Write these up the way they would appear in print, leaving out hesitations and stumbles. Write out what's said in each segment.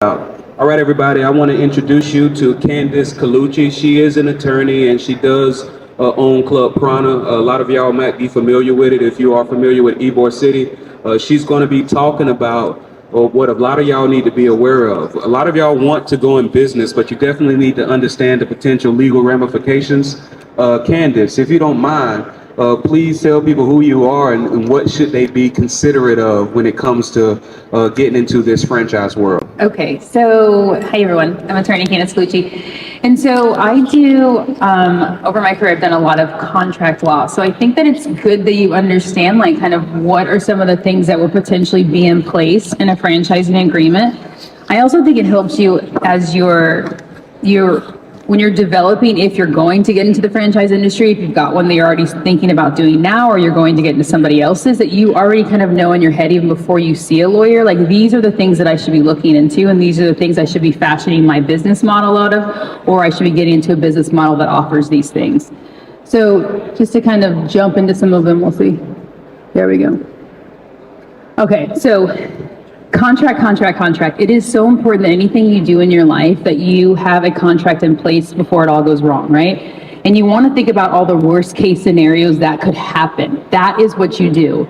All right, everybody, I want to introduce you to Candice Colucci. She is an attorney and she does own Club Prana. A lot of y'all might be familiar with it if you are familiar with Ybor City. She's going to be talking about what a lot of y'all need to be aware of. A lot of y'all want to go in business, but you definitely need to understand the potential legal ramifications. Candice, if you don't mind, please tell people who you are and what should they be considerate of when it comes to getting into this franchise world. Okay, so hi everyone. I'm attorney Candice Colucci. And so I do, over my career, I've done a lot of contract law. So I think that it's good that you understand like kind of what are some of the things that would potentially be in place in a franchising agreement. I also think it helps you as when you're developing, if you're going to get into the franchise industry, if you've got one that you're already thinking about doing now, or you're going to get into somebody else's, that you already kind of know in your head even before you see a lawyer, like these are the things that I should be looking into, and these are the things I should be fashioning my business model out of, or I should be getting into a business model that offers these things. So just to kind of jump into some of them, we'll see. There we go. Okay, so contract. It is so important that anything you do in your life that you have a contract in place before it all goes wrong, right? And you want to think about all the worst case scenarios that could happen. That is what you do.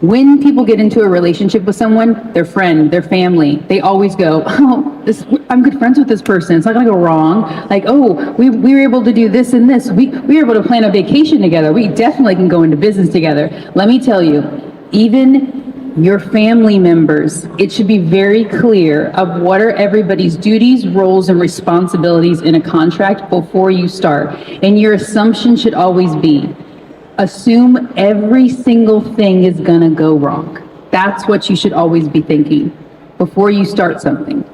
When people get into a relationship with someone, their friend, their family, they always go, I'm good friends with this person. It's not going to go wrong. Like, we were able to do this and this. We were able to plan a vacation together. We definitely can go into business together. Let me tell you, even your family members, it should be very clear of what are everybody's duties, roles, and responsibilities in a contract before you start. And your assumption should always be, assume every single thing is gonna go wrong. That's what you should always be thinking before you start something.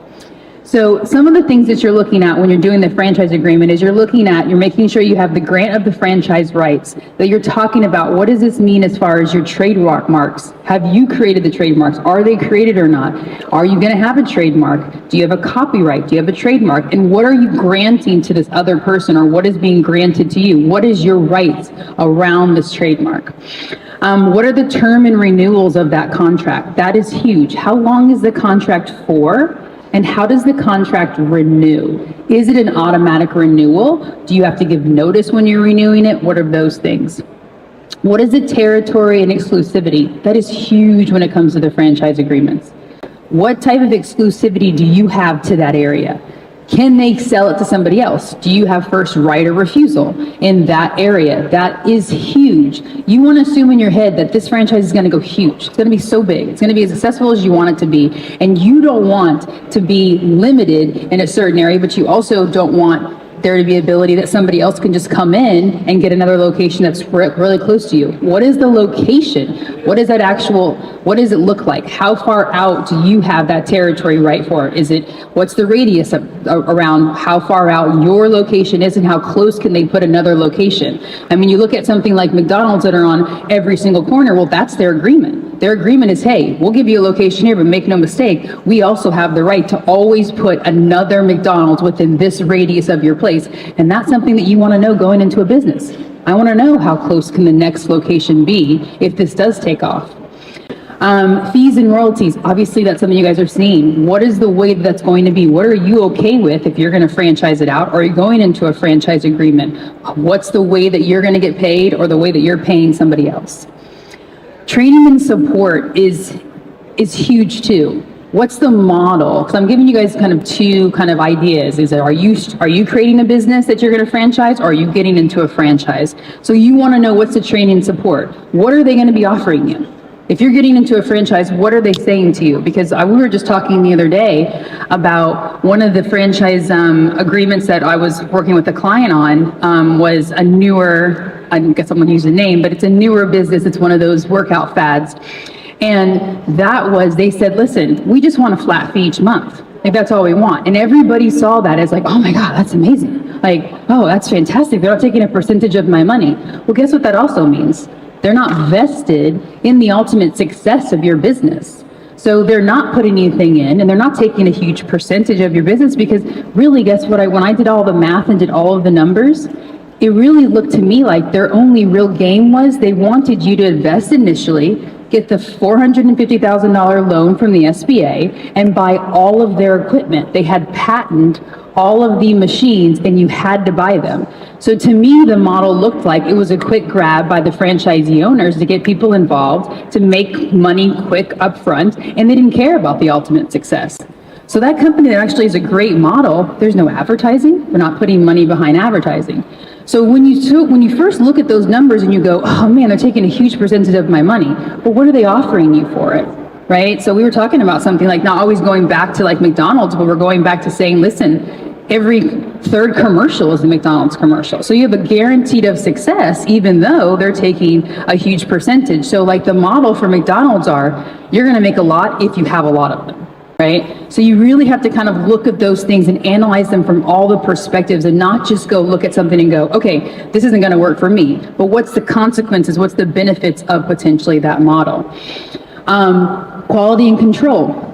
So some of the things that you're looking at when you're doing the franchise agreement is you're making sure you have the grant of the franchise rights, that you're talking about what does this mean as far as your trademark marks. Have you created the trademarks? Are they created or not? Are you going to have a trademark? Do you have a copyright? Do you have a trademark? And what are you granting to this other person, or what is being granted to you? What is your rights around this trademark? What are the term and renewals of that contract? That is huge. How long is the contract for? And how does the contract renew? Is it an automatic renewal? Do you have to give notice when you're renewing it? What are those things? What is the territory and exclusivity? That is huge when it comes to the franchise agreements. What type of exclusivity do you have to that area? Can they sell it to somebody else? Do you have first right of refusal in that area? That is huge. You want to assume in your head that this franchise is going to go huge. It's going to be so big. It's going to be as successful as you want it to be. And you don't want to be limited in a certain area, but you also don't want there to be ability that somebody else can just come in and get another location that's really close to you. What is the location? What does it look like? How far out do you have that territory right for? What's the radius around how far out your location is, and how close can they put another location? I mean, you look at something like McDonald's that are on every single corner, well, that's their agreement. Their agreement is, hey, we'll give you a location here, but make no mistake, we also have the right to always put another McDonald's within this radius of your place. And that's something that you want to know going into a business. I want to know how close can the next location be if this does take off. Fees and royalties, obviously that's something you guys are seeing. What is the way that's going to be? What are you okay with if you're going to franchise it out, or are you going into a franchise agreement? What's the way that you're going to get paid, or the way that you're paying somebody else? Training and support is huge too. What's the model? Because I'm giving you guys kind of two kind of ideas. Are you creating a business that you're going to franchise, or are you getting into a franchise? So you want to know what's the training and support. What are they going to be offering you? If you're getting into a franchise, what are they saying to you? Because we were just talking the other day about one of the franchise agreements that I was working with a client on was a newer, I guess I'm going to use the name, but it's a newer business. It's one of those workout fads. And they said, listen, we just want a flat fee each month. Like, that's all we want. And everybody saw that as like, oh my God, that's amazing. Like, oh, that's fantastic. They're not taking a percentage of my money. Well, guess what that also means? They're not vested in the ultimate success of your business. So they're not putting anything in, and they're not taking a huge percentage of your business, because really, guess what? When I did all the math and did all of the numbers, it really looked to me like their only real game was they wanted you to invest initially, get the $450,000 loan from the SBA and buy all of their equipment. They had patented all of the machines and you had to buy them. So to me, the model looked like it was a quick grab by the franchisee owners to get people involved, to make money quick upfront, and they didn't care about the ultimate success. So that company that actually is a great model, there's no advertising. We're not putting money behind advertising. So when you first look at those numbers and you go, oh man, they're taking a huge percentage of my money, but what are they offering you for it? Right? So we were talking about something like not always going back to like McDonald's, but we're going back to saying, listen, every third commercial is a McDonald's commercial. So you have a guaranteed of success, even though they're taking a huge percentage. So like the model for McDonald's you're gonna make a lot if you have a lot of them, right? So you really have to kind of look at those things and analyze them from all the perspectives and not just go look at something and go, okay, this isn't gonna work for me, but what's the consequences, what's the benefits of potentially that model? Quality and control.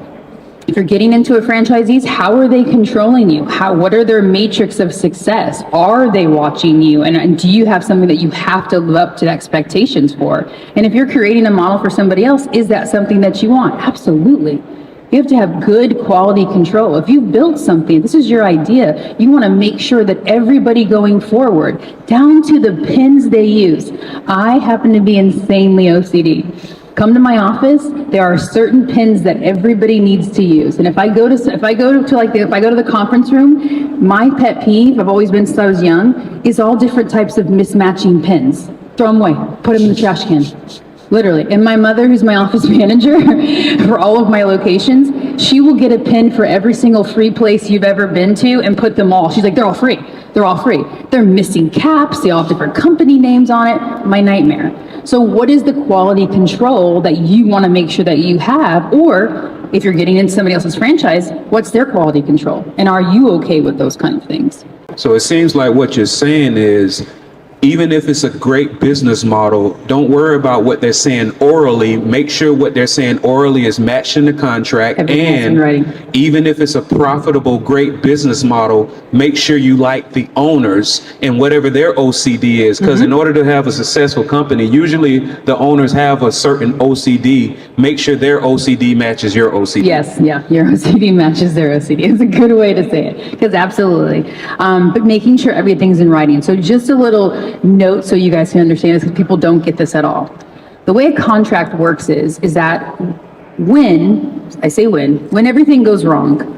If you're getting into a franchisees, how are they controlling you? What are their matrix of success? Are they watching you? And do you have something that you have to live up to expectations for? And if you're creating a model for somebody else, is that something that you want? Absolutely. You have to have good quality control. If you've built something, this is your idea, you want to make sure that everybody going forward, down to the pins they use. I happen to be insanely OCD. Come to my office, there are certain pins that everybody needs to use. And if I go to the conference room, my pet peeve, I've always been since I was young, is all different types of mismatching pins. Throw them away, put them in the trash can. Literally. And my mother, who's my office manager for all of my locations, she will get a pin for every single free place you've ever been to and put them all. She's like, they're all free. They're all free. They're missing caps. They all have different company names on it. My nightmare. So what is the quality control that you want to make sure that you have? Or if you're getting into somebody else's franchise, what's their quality control? And are you okay with those kind of things? So it seems like what you're saying is, even if it's a great business model, don't worry about what they're saying orally. Make sure what they're saying orally is matched in the contract. And even if it's a profitable, great business model, make sure you like the owners and whatever their OCD is. Because in order to have a successful company, usually the owners have a certain OCD. Make sure their OCD matches your OCD. Yes, yeah, your OCD matches their OCD. It's a good way to say it, because absolutely. But making sure everything's in writing. So just a little note so you guys can understand this, because people don't get this at all. The way a contract works is that when everything goes wrong,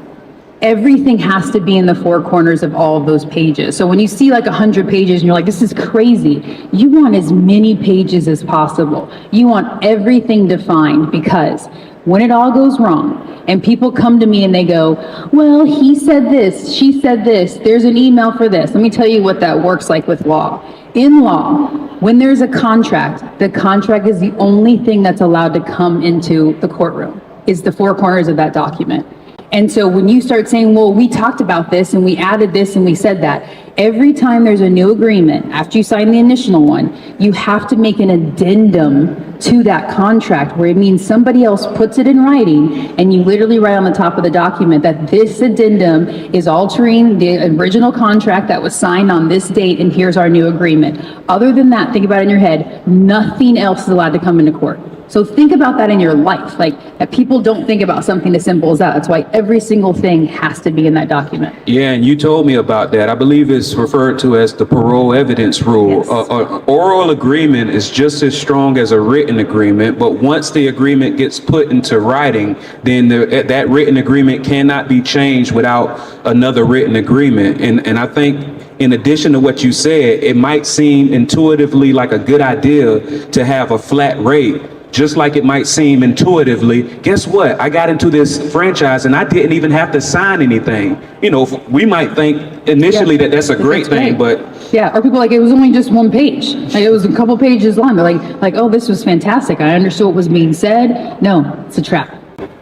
everything has to be in the four corners of all of those pages. So when you see like 100 pages and you're like, this is crazy, you want as many pages as possible. You want everything defined, because when it all goes wrong and people come to me and they go, well, he said this, she said this, there's an email for this. Let me tell you what that works like with law. In law, when there's a contract, the contract is the only thing that's allowed to come into the courtroom, is the four corners of that document. And so when you start saying, well, we talked about this and we added this and we said that, every time there's a new agreement, after you sign the initial one, you have to make an addendum to that contract, where it means somebody else puts it in writing, and you literally write on the top of the document that this addendum is altering the original contract that was signed on this date, and here's our new agreement. Other than that, think about it in your head, nothing else is allowed to come into court. So think about that in your life, like that people don't think about something as simple as that. That's why every single thing has to be in that document. Yeah, and you told me about that. I believe it's referred to as the parole evidence rule. Yes. An oral agreement is just as strong as a written agreement, but once the agreement gets put into writing, then that written agreement cannot be changed without another written agreement. And I think, in addition to what you said, it might seem intuitively like a good idea to have a flat rate. Just like it might seem intuitively, guess what? I got into this franchise and I didn't even have to sign anything. You know, we might think initially that that's a great thing, but yeah, or people like, it was only just one page. Like it was a couple pages long. They're like, oh, this was fantastic. I understood what was being said. No, it's a trap.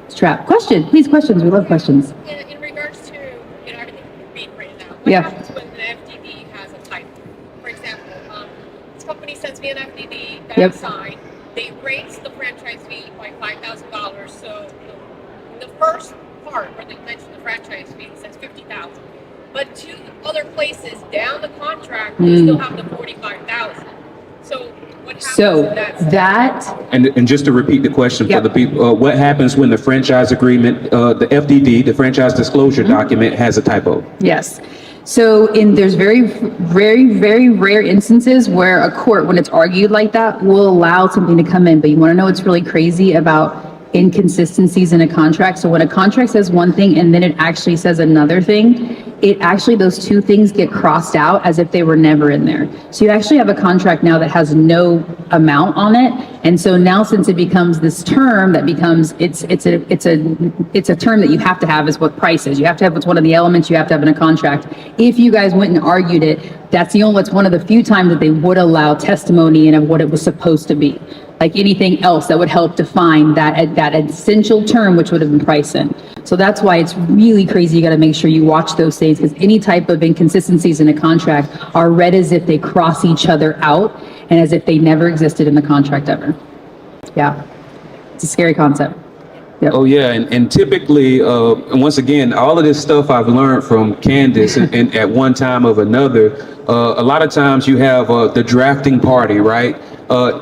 It's a trap. Question, please, questions. We love questions. In regards to everything being written out, what Yeah. happens when the FDD has a typo? For example, this company sends me an FDD that Yep. I signed. They raised the franchise fee by $5,000. So the first part where they mention the franchise fee says $50,000, but two other places down the contract they still have the $45,000. So What happens So in that? that, And just to repeat the question for Yep. the people, what happens when the franchise agreement, the FDD, the franchise disclosure document, has a typo? yes. So there's very rare instances where a court, when it's argued like that, will allow something to come in. But you want to know what's really crazy about inconsistencies in a contract? So when a contract says one thing and then it actually says another thing, those two things get crossed out as if they were never in there. So you actually have a contract now that has no amount on it. And so now, since it becomes this term that becomes, it's a term that you have to have, is what price is. You have to have what's one of the elements you have to have in a contract. If you guys went and argued it, that's one of the few times that they would allow testimony and of what it was supposed to be. Like anything else that would help define that essential term, which would have been price in. So that's why it's really crazy. You got to make sure you watch those things, because any type of inconsistencies in a contract are read as if they cross each other out and as if they never existed in the contract ever. Yeah, it's a scary concept. Yep. Oh yeah, and typically, and once again, all of this stuff I've learned from Candice, and at one time or another, a lot of times you have the drafting party, right?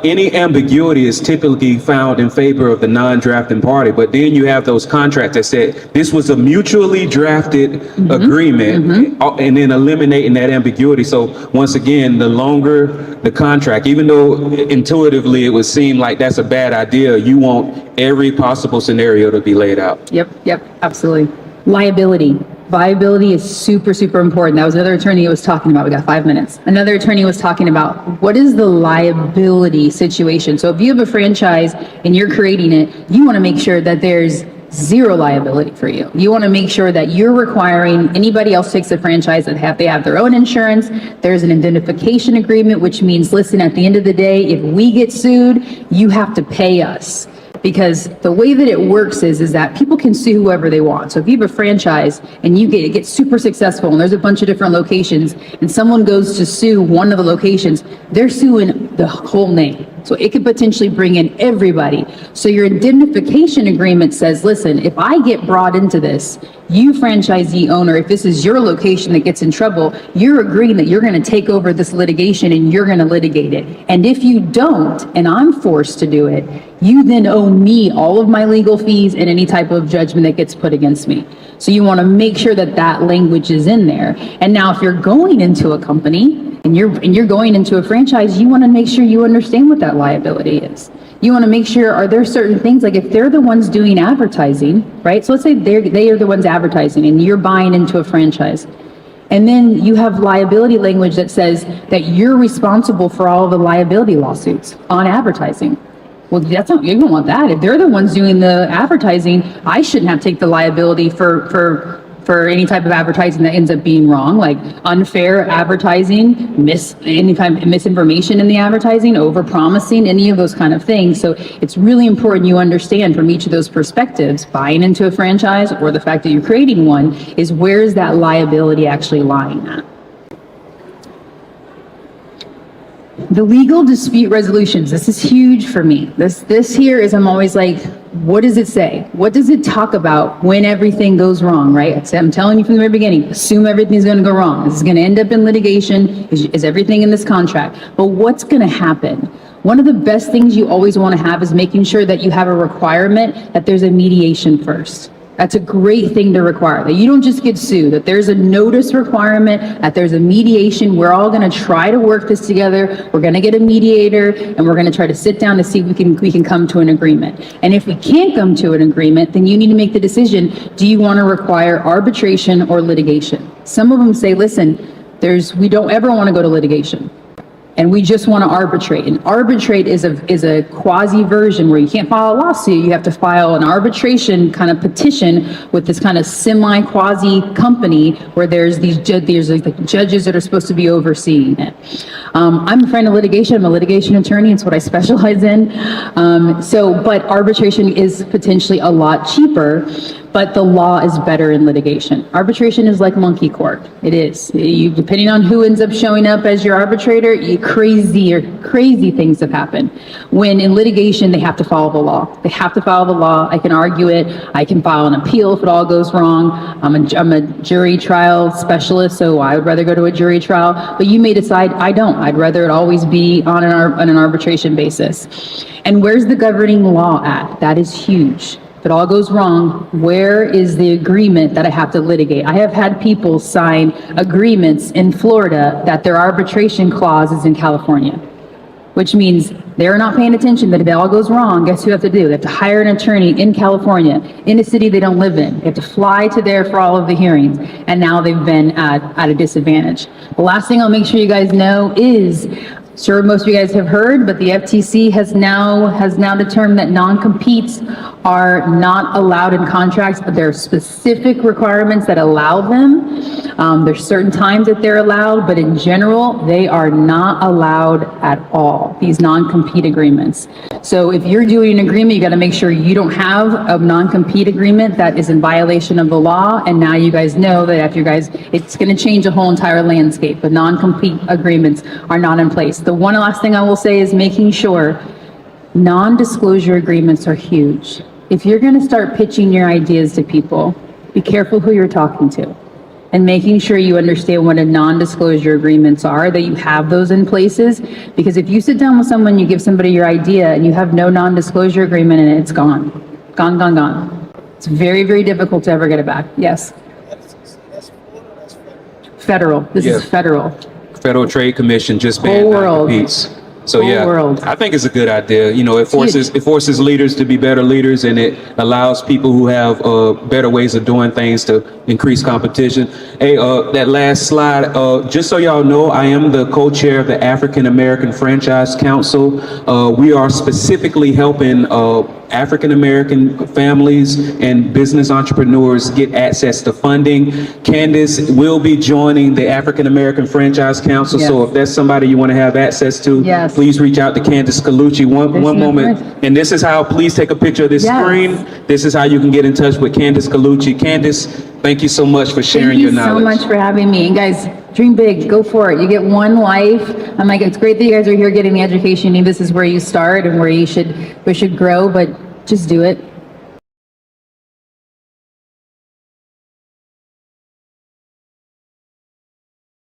Any ambiguity is typically found in favor of the non-drafting party, but then you have those contracts that said this was a mutually drafted agreement, and then eliminating that ambiguity. So once again, the longer the contract, even though intuitively it would seem like that's a bad idea, you want every possible scenario to be laid out. Yep, absolutely. Liability. Viability is super important. That was another attorney who was talking about. We got 5 minutes. Another attorney was talking about what is the liability situation. So if you have a franchise and you're creating it, you want to make sure that there's zero liability for you. You want to make sure that you're requiring anybody else takes a franchise that they have their own insurance. There's an indemnification agreement, which means, listen, at the end of the day, if we get sued, you have to pay us. Because the way that it works is that people can sue whoever they want. So if you have a franchise and it gets super successful and there's a bunch of different locations and someone goes to sue one of the locations, they're suing the whole name. So it could potentially bring in everybody. So your indemnification agreement says, listen, if I get brought into this, you franchisee owner, if this is your location that gets in trouble, you're agreeing that you're going to take over this litigation and you're going to litigate it. And if you don't, and I'm forced to do it, you then owe me all of my legal fees and any type of judgment that gets put against me. So you want to make sure that that language is in there. And now if you're going into a company and you're going into a franchise, you want to make sure you understand what that liability is. You want to make sure, are there certain things, like if they're the ones doing advertising, right? So let's say they are the ones advertising and you're buying into a franchise. And then you have liability language that says that you're responsible for all of the liability lawsuits on advertising. Well, you don't want that. If they're the ones doing the advertising, I shouldn't have to take the liability for any type of advertising that ends up being wrong, like unfair advertising, any kind of misinformation in the advertising, over-promising, any of those kind of things. So it's really important you understand from each of those perspectives, buying into a franchise or the fact that you're creating one, is where is that liability actually lying at? The legal dispute resolutions, this is huge for me. This here is, I'm always like, what does it say? What does it talk about when everything goes wrong, right? I'm telling you from the very beginning, assume everything's going to go wrong. This is going to end up in litigation, is everything in this contract. But what's going to happen? One of the best things you always want to have is making sure that you have a requirement that there's a mediation first. That's a great thing to require, that you don't just get sued, that there's a notice requirement, that there's a mediation. We're all going to try to work this together. We're going to get a mediator and we're going to try to sit down to see if we can come to an agreement. And if we can't come to an agreement, then you need to make the decision, do you want to require arbitration or litigation? Some of them say, listen, we don't ever want to go to litigation. And we just want to arbitrate. And arbitrate is a quasi version where you can't file a lawsuit. You have to file an arbitration kind of petition with this kind of semi-quasi company where there's like judges that are supposed to be overseeing it. I'm a friend of litigation. I'm a litigation attorney. It's what I specialize in. But arbitration is potentially a lot cheaper. but the law is better in litigation. Arbitration is like monkey court. It is. Depending on who ends up showing up as your arbitrator, crazy things have happened. When in litigation, they have to follow the law. They have to follow the law. I can argue it. I can file an appeal if it all goes wrong. I'm a jury trial specialist, so I would rather go to a jury trial. But you may decide I don't. I'd rather it always be on an arbitration basis. And where's the governing law at? That is huge. If it all goes wrong, where is the agreement that I have to litigate? I have had people sign agreements in Florida that their arbitration clause is in California, which means they're not paying attention that if it all goes wrong, guess who they have to do? They have to hire an attorney in California, in a city they don't live in. They have to fly to there for all of the hearings, and now they've been at a disadvantage. The last thing I'll make sure you guys know is, sure most of you guys have heard, but the FTC has now determined that non-competes are not allowed in contracts, but there are specific requirements that allow them. There's certain times that they're allowed, but in general, they are not allowed at all, these non-compete agreements. So if you're doing an agreement, you got to make sure you don't have a non-compete agreement that is in violation of the law. And now you guys know that after you guys, it's going to change the whole entire landscape, but non-compete agreements are not in place. The one last thing I will say is making sure non-disclosure agreements are huge. If you're going to start pitching your ideas to people, be careful who you're talking to, and making sure you understand what a non-disclosure agreements are, that you have those in places. Because if you sit down with someone, you give somebody your idea and you have no non-disclosure agreement in it, it's gone. Gone. It's very, very difficult to ever get it back. Yes? Federal. This is federal. Federal Trade Commission just banned non-competes. So I think it's a good idea. You know, it forces leaders to be better leaders, and it allows people who have better ways of doing things to increase competition. Hey, that last slide, just so y'all know, I am the co-chair of the African American Franchise Council. We are specifically helping African American families and business entrepreneurs get access to funding. Candice will be joining the African American Franchise Council. Yes. So if that's somebody you want to have access to, please reach out to Candice Colucci. One moment. And this is how, please take a picture of this screen. This is how you can get in touch with Candice Colucci. Candice, thank you so much for sharing your knowledge. Thank you so much for having me. And guys, dream big, go for it. You get one life. I'm like, it's great that you guys are here getting the education you need. This is where you start and where you should grow, but just do it.